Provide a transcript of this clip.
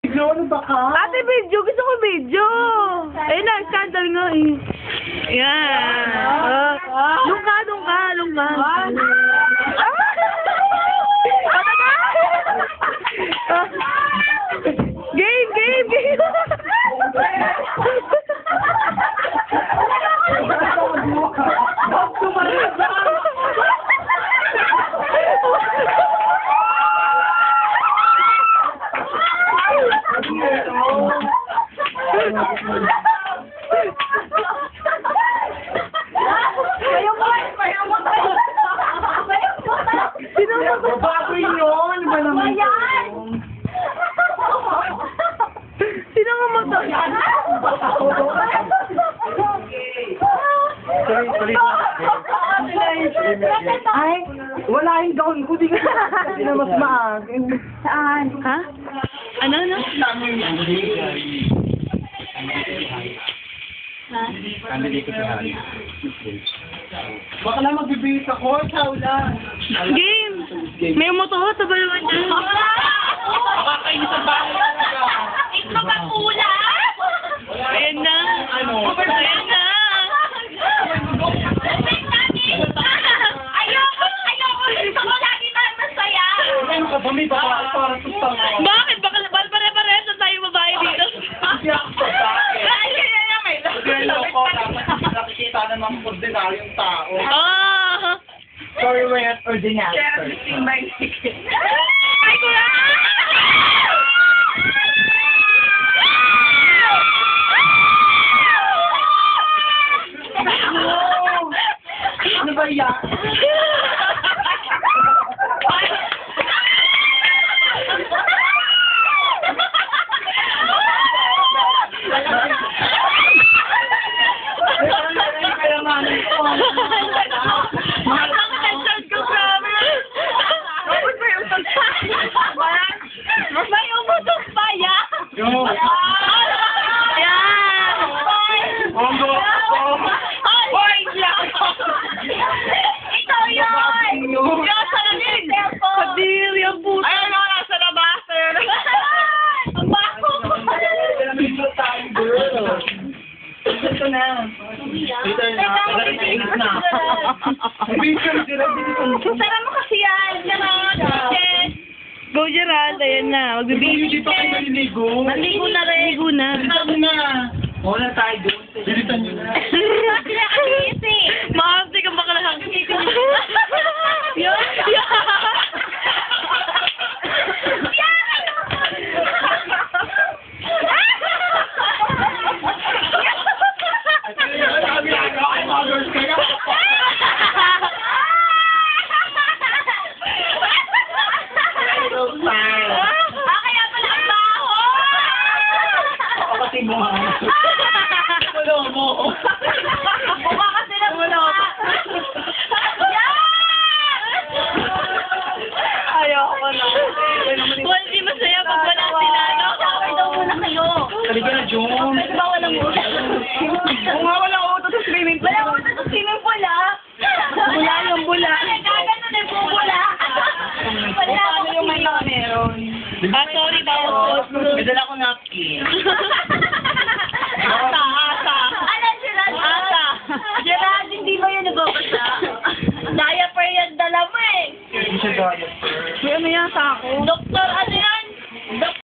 Video, ano ba ka? Ate, video. Gusto ko video. Ayun na, scandal nga eh. Yan. Doon ka. Game. Baboy yun! Ba naman yan? Sino nga mo to? Ay, wala yung gown ko. Di na mas maagin. Saan? Ha? Ano? Kandili ko sa hari. Baka lang magbibihis ako, ikaw lang. Game! May motor, sabay naman dyan. Makakainis ang bahay talaga. Ito ba pula? Ayan na. Ano? Ayan na. Ayoko. Gusto ko lagi tayo masaya. Ano ka ba? May babae para sa tanga. Bakit? Baka pare-pares na tayo babae dito. Hindi ako sa bakit. Girl ako, dapat hindi nakikita ng mga ordinaryong tao. Ah! Sorry, we're not ordinary. Ay, kuya! Ano ba yan? May umutok pa yan. Yo! Ayan! Bongo! Hoy, ito yun. Yung salamin. Kadiri ang puto. Ayun na, nasa labas. Ang bako. Dito tayo, girl. Dito na. Dito na. Dito na. Picture sila dito. Sara mo kasi yan. Go, Gerald. Ayan na. Magbibigay. Dito kayo naliligo. Naligo na rin. Naligo na. Dito na. Wala tayo doon. Bilitan nyo na. Sila kasi Makamti ka baka lang. Yan. kaya pala ang baho. Kasi mo. Wala mo. Mukha kasi ng wala. Ayoko na. Well, di masaya pag wala sila, no? Shower daw muna kayo. Halika na, John. Bakit ba walang utos? Kung nga wala utos sa swimming pool. Walang utos sa swimming pool, ah. Bula yung bula. Gagano na yung bubula. Wala Paano yung may mga meron? Ah, sorry, bawal po. May dala ko napkin. Asa. Ano, Gerald? Asa. Gerald, hindi ba yun nagbabasa? Diaper yan dala mo eh. Hindi siya gaya. May ano yan sa ako? Doktor,